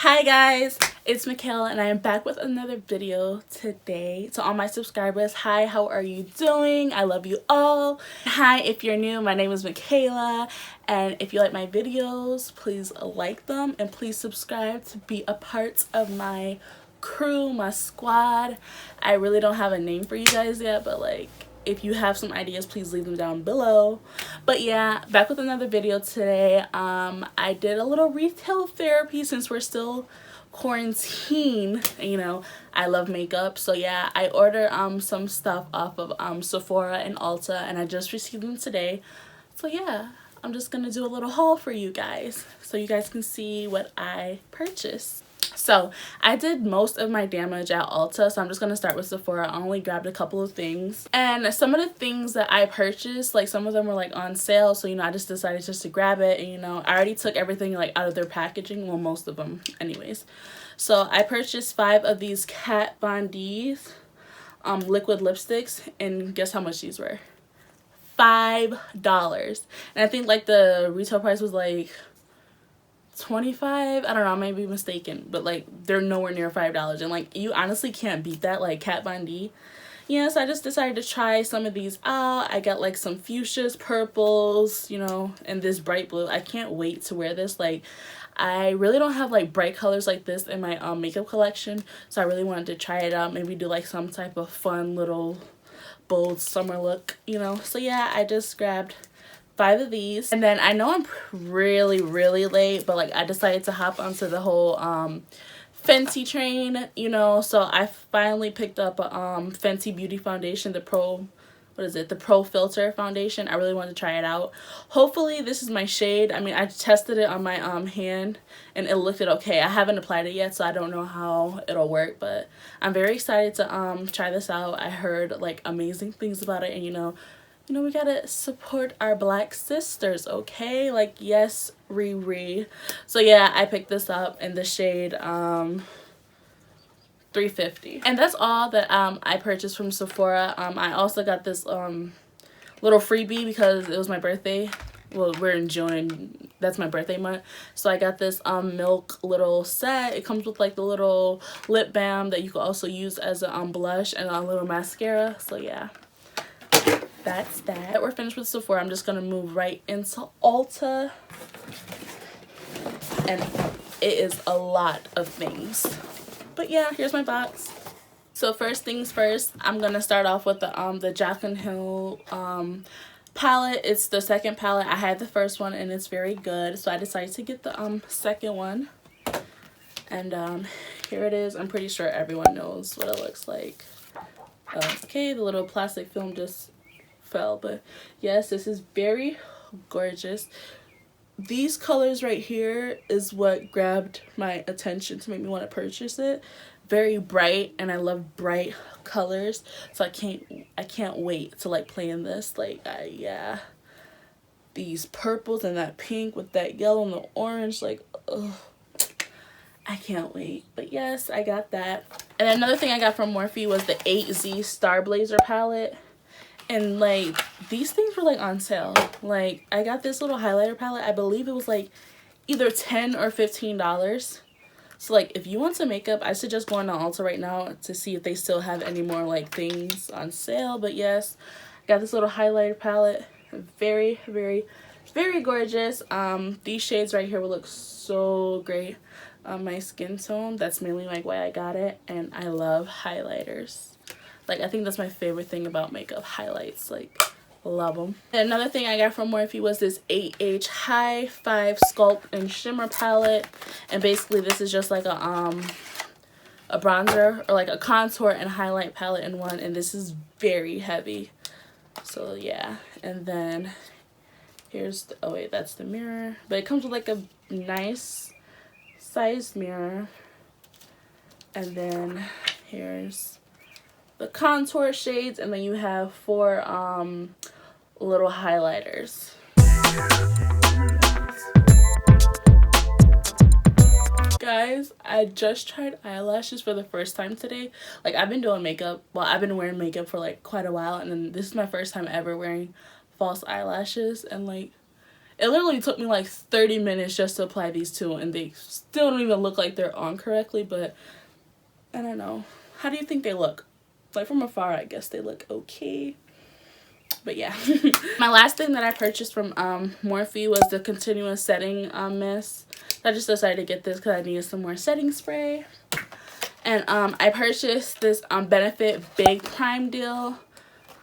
Hi guys, it's Mikayla and I am back with another video today. To all my subscribers, hi, how are you doing? I love you all. Hi, if you're new, my name is Mikayla, and if you like my videos, please like them and please subscribe to be a part of my crew, my squad. I really don't have a name for you guys yet, but if you have some ideas, please leave them down below. But yeah, back with another video today. I did a little retail therapy since we're still quarantined. I love makeup, so yeah, I ordered some stuff off of Sephora and Ulta, and I just received them today. So yeah, I'm just gonna do a little haul for you guys so you guys can see what I purchased. So I did most of my damage at Ulta, so I'm just going to start with Sephora. I only grabbed a couple of things. And some of the things that I purchased, some of them were on sale, so I just decided just to grab it. And I already took everything out of their packaging, well, most of them anyways. So I purchased 5 of these Kat Von D's liquid lipsticks, and guess how much these were? $5. And I think the retail price was $25. I don't know, I might be mistaken, but they're nowhere near $5, and you honestly can't beat that. Kat Von D. Yeah, so I just decided to try some of these out. I got some fuchsias, purples, and this bright blue. I can't wait to wear this. I really don't have bright colors like this in my makeup collection, so I really wanted to try it out, maybe do some type of fun little bold summer look, So yeah, I just grabbed 5 of these, and then I know I'm really late, but I decided to hop onto the whole Fenty train, so I finally picked up a Fenty Beauty foundation, the Pro Filter foundation. I really wanted to try it out. Hopefully this is my shade. I mean, I tested it on my hand and it looked okay. I haven't applied it yet, so I don't know how it'll work, but I'm very excited to try this out. I heard amazing things about it, and we gotta support our black sisters, okay? Yes, Riri. So yeah, I picked this up in the shade $3.50. And that's all that I purchased from Sephora. I also got this little freebie because it was my birthday. Well, we're in June and that's my birthday month. So I got this Milk little set. It comes with the little lip balm that you can also use as a blush and a little mascara. So yeah. That's that. We're finished with Sephora. I'm just gonna move right into Ulta, and it is a lot of things. But yeah, here's my box. So first things first, I'm gonna start off with the Jaclyn Hill palette. It's the second palette. I had the first one and it's very good, so I decided to get the second one. And here it is. I'm pretty sure everyone knows what it looks like. Okay, the little plastic film just fell, but yes, this is very gorgeous. These colors right here is what grabbed my attention to make me want to purchase it. Very bright, and I love bright colors, so I can't wait to play in this. Yeah, these purples and that pink with that yellow and the orange, ugh, I can't wait. But yes, I got that. And another thing I got from Morphe was the 8Z Star Blazer palette. And these things were on sale. I got this little highlighter palette. I believe it was either $10 or $15. So if you want some makeup, I suggest going on Ulta right now to see if they still have any more things on sale. But yes, I got this little highlighter palette. Very gorgeous. These shades right here will look so great on my skin tone. That's mainly why I got it. And I love highlighters. I think that's my favorite thing about makeup, highlights. Love them. And another thing I got from Morphe was this 8H High 5 Sculpt and Shimmer palette. And basically this is just a bronzer or a contour and highlight palette in one. And this is very heavy. So yeah. And then here's the, oh wait, that's the mirror. But it comes with a nice sized mirror. And then here's the contour shades, and then you have 4 little highlighters. Guys, I just tried eyelashes for the first time today. I've been doing makeup, well, I've been wearing makeup for quite a while, and then this is my first time ever wearing false eyelashes, and It literally took me like 30 minutes just to apply these two, and they still don't even look like they're on correctly, but I don't know. How do you think they look? Like from afar, I guess they look okay. But yeah. My last thing that I purchased from Morphe was the continuous setting mist. I just decided to get this because I needed some more setting spray. And I purchased this Benefit Big Prime deal,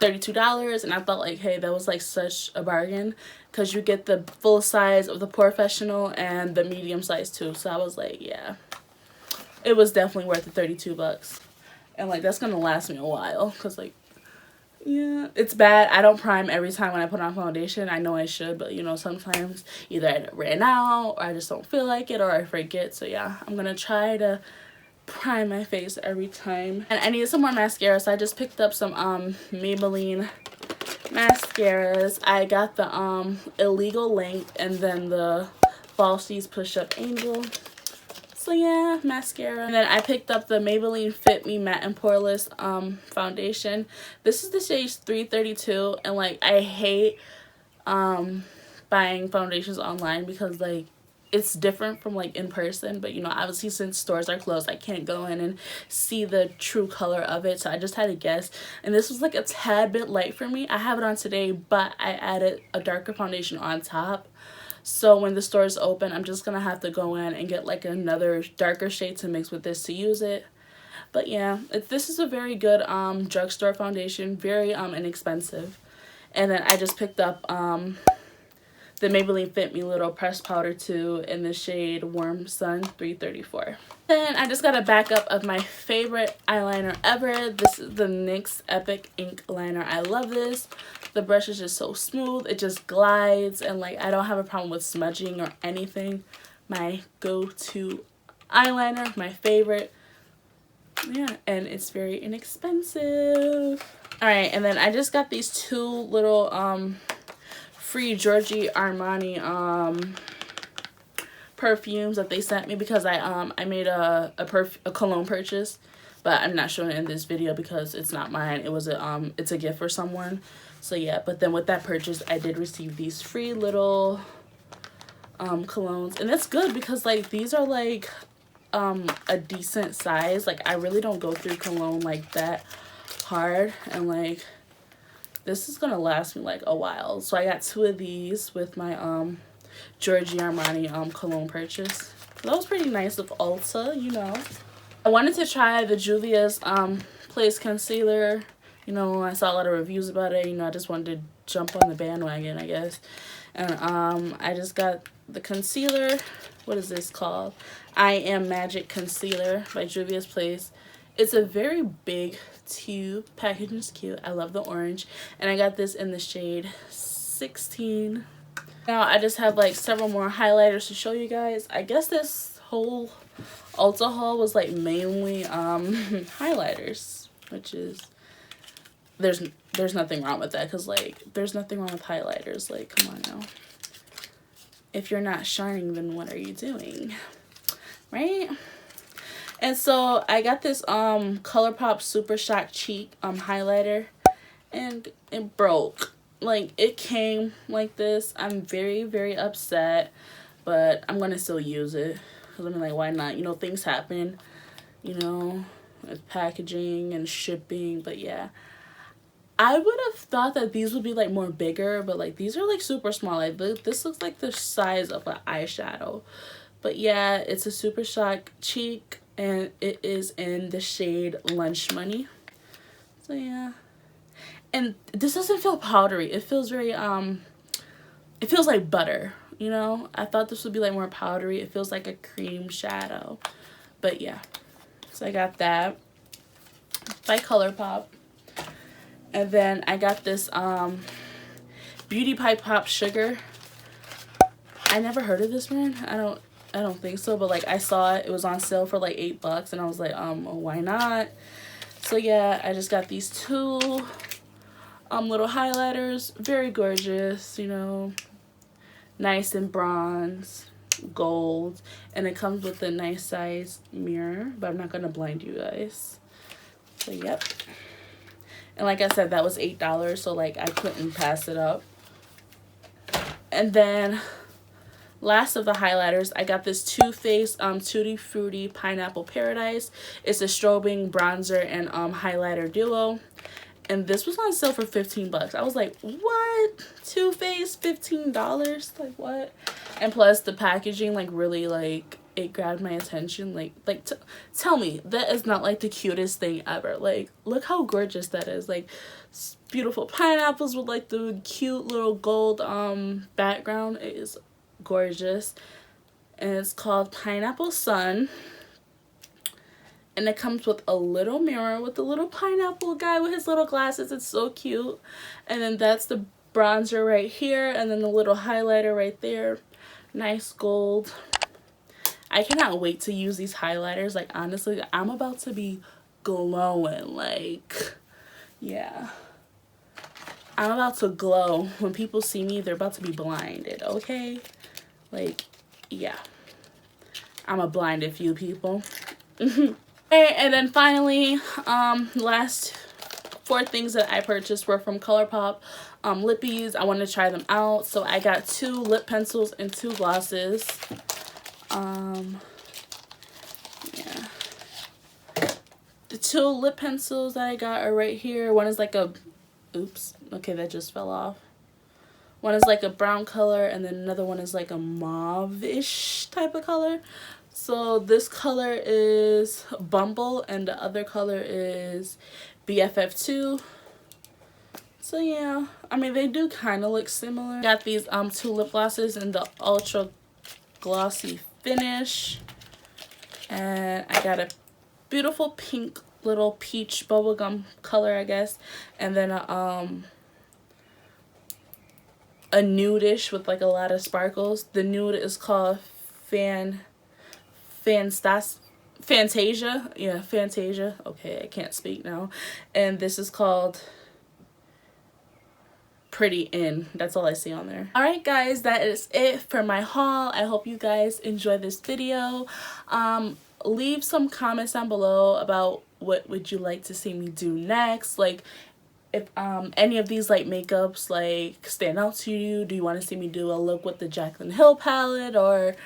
$32, and I thought like, hey, that was like such a bargain because you get the full size of the Professional and the medium size too. So I was like, yeah, it was definitely worth the 32 bucks. And like that's gonna last me a while because like, yeah, it's bad. I don't prime every time when I put on foundation. I know I should, but you know, sometimes either I ran out or I just don't feel like it or I forget. So yeah, I'm gonna try to prime my face every time. And I need some more mascara, so I just picked up some Maybelline mascaras. I got the Illegal Length and then the Falsies Push Up Angel. So yeah, mascara. And then I picked up the Maybelline Fit Me Matte and Poreless foundation. This is the shade 332, and like I hate buying foundations online because like it's different from like in person, but you know, obviously since stores are closed, I can't go in and see the true color of it, so I just had to guess, and this was like a tad bit light for me. I have it on today, but I added a darker foundation on top, so when the stores open, I'm just gonna have to go in and get like another darker shade to mix with this to use it. But yeah, this is a very good drugstore foundation, very inexpensive. And then I just picked up the Maybelline Fit Me Little Pressed Powder 2 in the shade Warm Sun 334. Then I just got a backup of my favorite eyeliner ever. This is the NYX Epic Ink Liner. I love this. The brush is just so smooth. It just glides, and like I don't have a problem with smudging or anything. My go-to eyeliner, my favorite. Yeah, and it's very inexpensive. Alright, and then I just got these two little free Giorgio Armani perfumes that they sent me because I made a cologne purchase, but I'm not showing it in this video because it's not mine. It was it's a gift for someone. So yeah, but then with that purchase I did receive these free little colognes, and that's good because like these are like a decent size. Like I really don't go through cologne like that hard, and like this is gonna last me like a while. So I got two of these with my Giorgio Armani cologne purchase. That was pretty nice of Ulta, you know. I wanted to try the Juvia's Place concealer. You know, I saw a lot of reviews about it. You know, I just wanted to jump on the bandwagon, I guess. And I just got the concealer. What is this called? I Am Magic Concealer by Juvia's Place. It's a very big tube. Packaging is cute. I love the orange. And I got this in the shade 16. Now I just have like several more highlighters to show you guys. I guess this whole Ulta haul was like mainly highlighters, which is there's nothing wrong with that, because like there's nothing wrong with highlighters. Like, come on now. If you're not shining, then what are you doing? Right? And so I got this ColourPop Super Shock Cheek highlighter, and it broke. Like, it came like this. I'm very, very upset, but I'm gonna still use it because I'm like, why not? You know, things happen, you know, with packaging and shipping. But yeah, I would have thought that these would be like more bigger, but like these are like super small. Like this looks like the size of an eyeshadow. But yeah, it's a Super Shock Cheek, and it is in the shade Lunch Money. So yeah. And this doesn't feel powdery. It feels very it feels like butter, you know? I thought this would be like more powdery. It feels like a cream shadow. But yeah. So I got that by ColourPop. And then I got this Beauty Pie Pop Sugar. I never heard of this brand. I don't think so, but like I saw it. It was on sale for like $8 and I was like, why not? So yeah, I just got these two little highlighters. Very gorgeous, you know. Nice and bronze, gold, and it comes with a nice size mirror, but I'm not gonna blind you guys. So yep. And like I said, that was $8, so like I couldn't pass it up. And then last of the highlighters, I got this Too Faced Tutti Frutti Pineapple Paradise. It's a strobing bronzer and highlighter duo. And this was on sale for 15 bucks. I was like, what? Too Faced, $15? Like, what? And plus the packaging, like, really, like, it grabbed my attention. Like tell me that is not like the cutest thing ever. Like, look how gorgeous that is. Like, beautiful pineapples with like the cute little gold background. It is gorgeous. And it's called Pineapple Sun. And it comes with a little mirror with the little pineapple guy with his little glasses. It's so cute. And then that's the bronzer right here. And then the little highlighter right there. Nice gold. I cannot wait to use these highlighters. Like, honestly, I'm about to be glowing. Like, yeah. I'm about to glow. When people see me, they're about to be blinded, okay? Like, yeah. I'm a blind a few people. Okay, and then finally, last 4 things that I purchased were from ColourPop. Lippies, I wanted to try them out. So I got 2 lip pencils and 2 glosses. Yeah. The 2 lip pencils that I got are right here. One is like a, oops, okay, that just fell off. One is like a brown color, and then another one is like a mauve-ish type of color. So this color is Bumble, and the other color is BFF2. So yeah, I mean, they do kind of look similar. Got these 2 lip glosses in the ultra glossy finish, and I got a beautiful pink little peach bubblegum color, I guess, and then a nudish with like a lot of sparkles. The nude is called Fantasia. Yeah, Fantasia. Okay, I can't speak now. And this is called Pretty In. That's all I see on there. Alright guys, that is it for my haul. I hope you guys enjoy this video. Leave some comments down below about what would you like to see me do next. Like, if any of these like makeups like stand out to you. Do you want to see me do a look with the Jaclyn Hill palette, or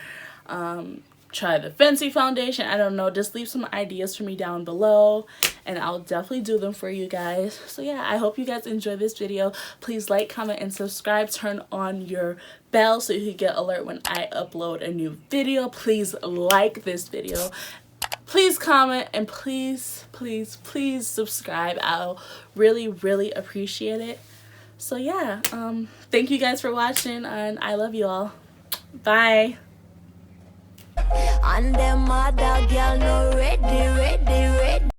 try the Fenty foundation? I don't know. Just leave some ideas for me down below, and I'll definitely do them for you guys. So yeah, I hope you guys enjoy this video. Please like, comment, and subscribe. Turn on your bell so you can get alert when I upload a new video. Please like this video. Please comment, and please subscribe. I'll really appreciate it. So yeah, thank you guys for watching, and I love you all. Bye. And them other girl no ready